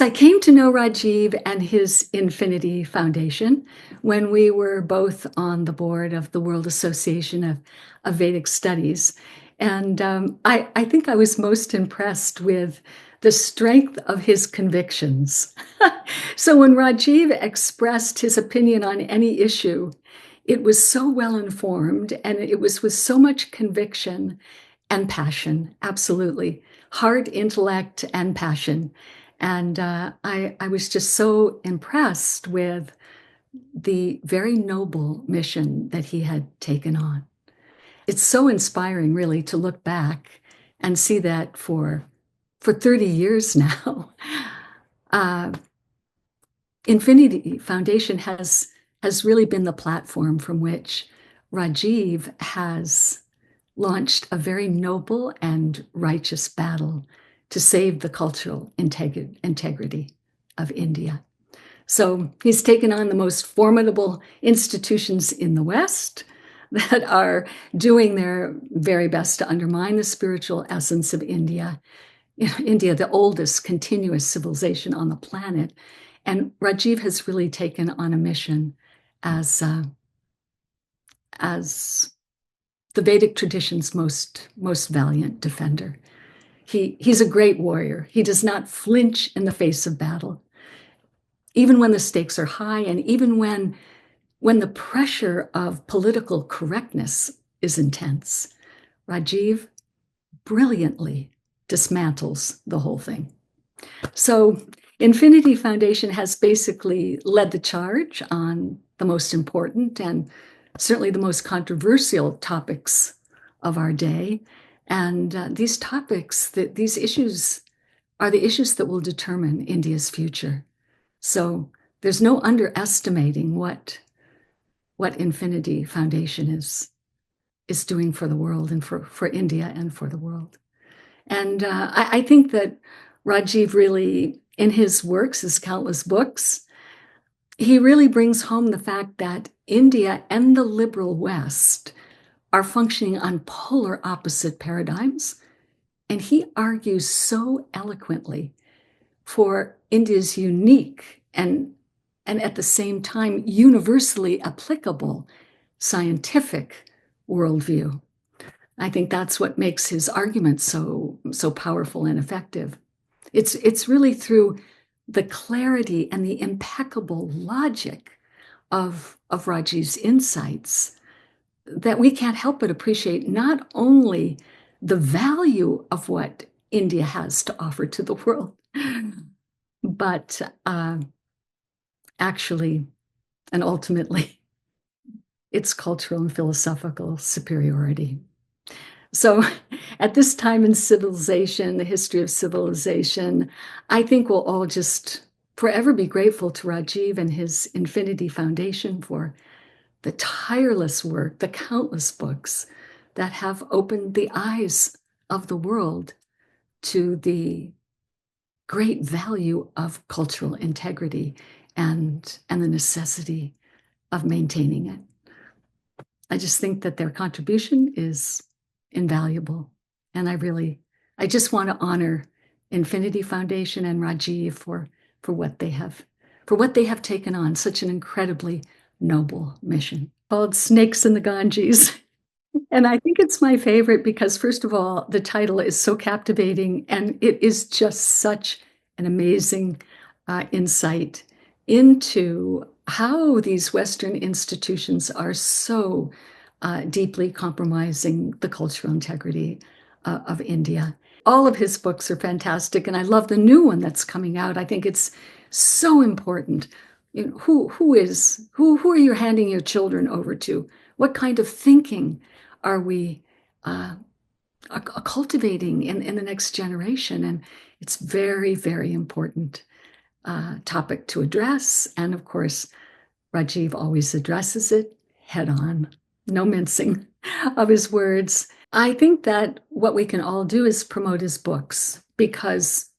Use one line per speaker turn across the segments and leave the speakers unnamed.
I came to know Rajiv and his Infinity Foundation when we were both on the board of the World Association of Vedic Studies. And I think I was most impressed with the strength of his convictions. So when Rajiv expressed his opinion on any issue, it was so well informed and it was with so much conviction and passion, absolutely. Heart, intellect, and passion. And I was just so impressed with the very noble mission that he had taken on. It's so inspiring, really, to look back and see that for 30 years now, uh, Infinity Foundation has really been the platform from which Rajiv has launched a very noble and righteous battle to save the cultural integrity of India. So he's taken on the most formidable institutions in the West that are doing their very best to undermine the spiritual essence of India. India, the oldest continuous civilization on the planet. And Rajiv has really taken on a mission as the Vedic tradition's most valiant defender. He's a great warrior. He does not flinch in the face of battle, even when the stakes are high, and even when the pressure of political correctness is intense. Rajiv brilliantly dismantles the whole thing. So Infinity Foundation has basically led the charge on the most important and certainly the most controversial topics of our day. And these topics, these issues are the issues that will determine India's future. So there's no underestimating what Infinity Foundation is doing for the world and for India and for the world. And I think that Rajiv really, in his works, his countless books, he really brings home the fact that India and the liberal West are functioning on polar opposite paradigms. And he argues so eloquently for India's unique and at the same time universally applicable scientific worldview. I think that's what makes his argument so powerful and effective. It's really through the clarity and the impeccable logic of Rajiv's insights that we can't help but appreciate not only the value of what India has to offer to the world, but actually and ultimately its cultural and philosophical superiority. So at this time in civilization, the history of civilization, I think we'll all just forever be grateful to Rajiv and his Infinity Foundation for the tireless work, the countless books that have opened the eyes of the world to the great value of cultural integrity and the necessity of maintaining it. I just think that their contribution is invaluable. And I just want to honor Infinity Foundation and Rajiv for what they have taken on, such an incredibly noble mission called Snakes in the Ganges. And I think it's my favorite because, first of all, the title is so captivating and it is just such an amazing insight into how these Western institutions are so deeply compromising the cultural integrity of India. All of his books are fantastic, and I love the new one that's coming out. I think it's so important. You know, who are you handing your children over to? What kind of thinking are we cultivating in the next generation? And it's very, very important topic to address. And of course, Rajiv always addresses it head on, no mincing of his words. I think that what we can all do is promote his books because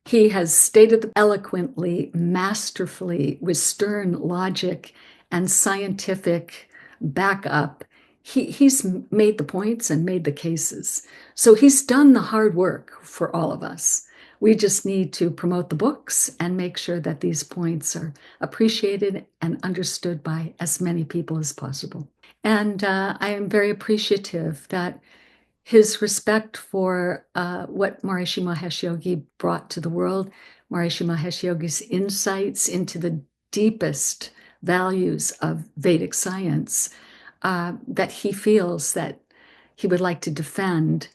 he has stated eloquently, masterfully, with stern logic and scientific backup. He's made the points and made the cases. So he's done the hard work for all of us. We just need to promote the books and make sure that these points are appreciated and understood by as many people as possible. And I am very appreciative that his respect for what Maharishi Mahesh Yogi brought to the world, Maharishi Mahesh Yogi's insights into the deepest values of Vedic science, that he feels that he would like to defend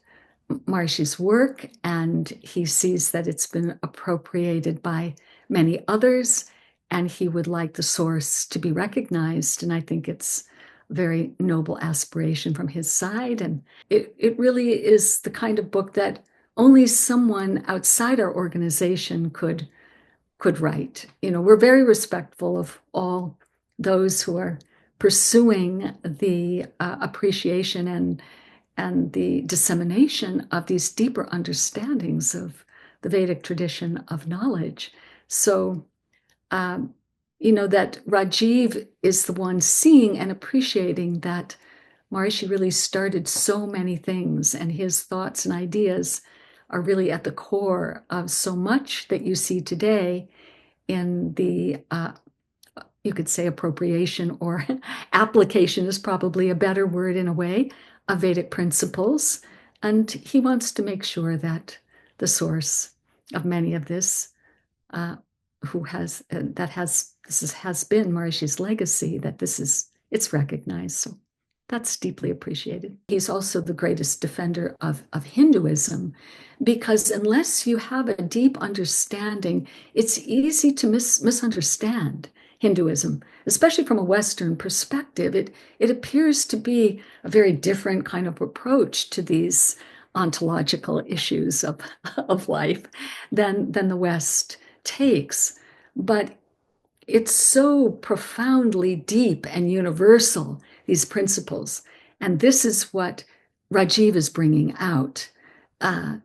Maharishi's work, and he sees that it's been appropriated by many others, and he would like the source to be recognized. And I think it's a very noble aspiration from his side. And it really is the kind of book that only someone outside our organization could write. We're very respectful of all those who are pursuing the appreciation and the dissemination of these deeper understandings of the Vedic tradition of knowledge. So, that Rajiv is the one seeing and appreciating that Maharishi really started so many things, and his thoughts and ideas are really at the core of so much that you see today in the, you could say appropriation or application is probably a better word in a way, of Vedic principles. And he wants to make sure that the source of many of this, this has been Maharishi's legacy, that it's recognized. So that's deeply appreciated. He's also the greatest defender of Hinduism, because unless you have a deep understanding, it's easy to misunderstand Hinduism, especially from a Western perspective. It appears to be a very different kind of approach to these ontological issues of life than the West takes. But it's so profoundly deep and universal, these principles. And this is what Rajiv is bringing out, the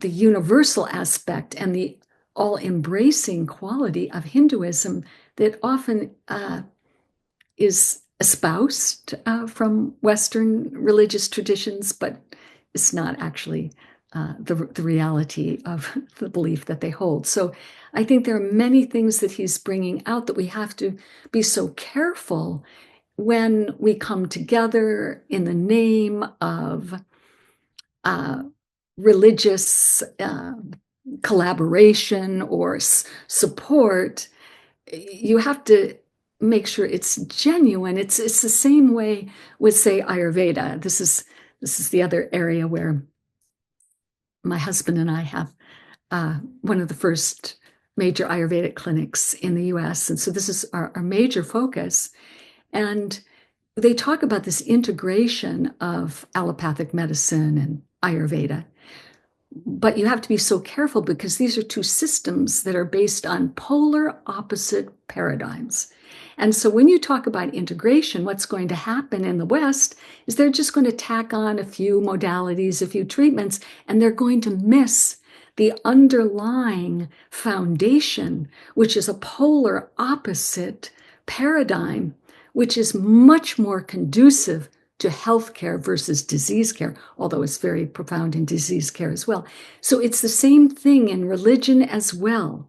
universal aspect and the all-embracing quality of Hinduism that often is espoused from Western religious traditions, but it's not actually the reality of the belief that they hold. So I think there are many things that he's bringing out that we have to be so careful when we come together in the name of religious collaboration or support. You have to make sure it's genuine. It's the same way with, say, Ayurveda. This is the other area where my husband and I have one of the first major Ayurvedic clinics in the US. And so this is our major focus. And they talk about this integration of allopathic medicine and Ayurveda. But you have to be so careful, because these are two systems that are based on polar opposite paradigms. And so when you talk about integration, what's going to happen in the West is they're just going to tack on a few modalities, a few treatments, and they're going to miss the underlying foundation, which is a polar opposite paradigm, which is much more conducive to healthcare versus disease care, although it's very profound in disease care as well. So it's the same thing in religion as well.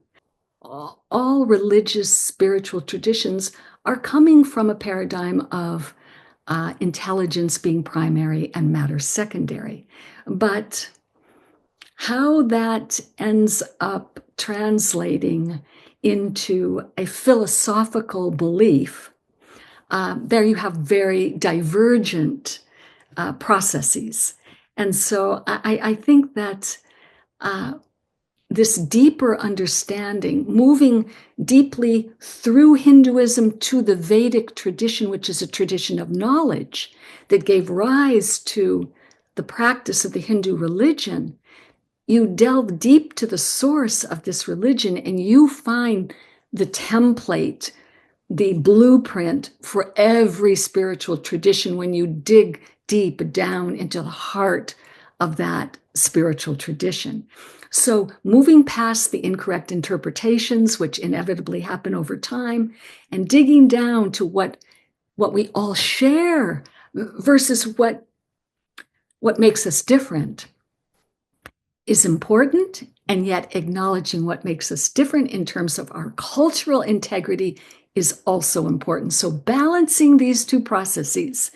All religious spiritual traditions are coming from a paradigm of intelligence being primary and matter secondary. But how that ends up translating into a philosophical belief, there you have very divergent processes. And so I think that this deeper understanding, moving deeply through Hinduism to the Vedic tradition, which is a tradition of knowledge that gave rise to the practice of the Hindu religion, you delve deep to the source of this religion and you find the template, the blueprint for every spiritual tradition when you dig deep down into the heart of that spiritual tradition. So moving past the incorrect interpretations, which inevitably happen over time, and digging down to what we all share versus what makes us different is important. and yet acknowledging what makes us different in terms of our cultural integrity is also important. So balancing these two processes,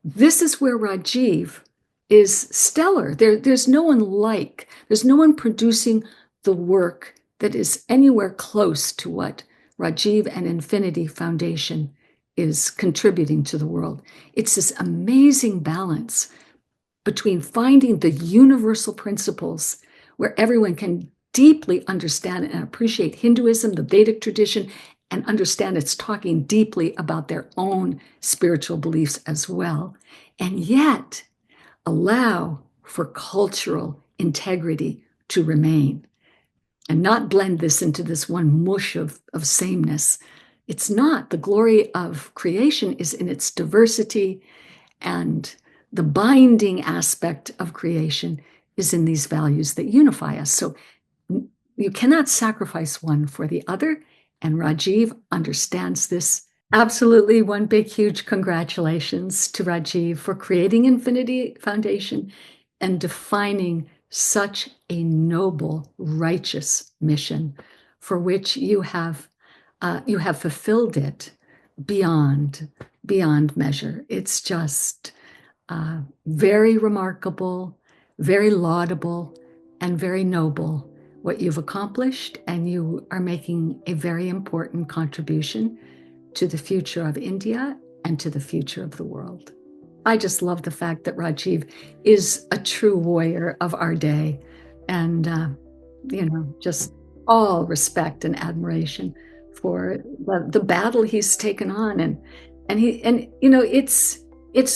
this is where Rajiv is stellar. There's no one producing the work that is anywhere close to what Rajiv and Infinity Foundation is contributing to the world. It's this amazing balance between finding the universal principles where everyone can deeply understand and appreciate Hinduism, the Vedic tradition, and understand it's talking deeply about their own spiritual beliefs as well, and yet allow for cultural integrity to remain and not blend this into this one mush of sameness. It's not. The glory of creation is in its diversity, and the binding aspect of creation is in these values that unify us. So you cannot sacrifice one for the other, and Rajiv understands this. Absolutely. One big, huge congratulations to Rajiv for creating Infinity Foundation and defining such a noble, righteous mission for which you have fulfilled it beyond measure. It's just very remarkable, very laudable, and very noble what you've accomplished, and you are making a very important contribution to the future of India and to the future of the world. I just love the fact that Rajiv is a true warrior of our day, and just all respect and admiration for the battle he's taken on, and it's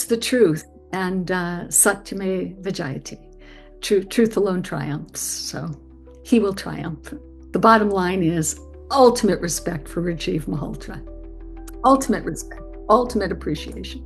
the truth, and Satyameva Jayate. Truth alone triumphs, so he will triumph. The bottom line is ultimate respect for Rajiv Malhotra. Ultimate respect, ultimate appreciation.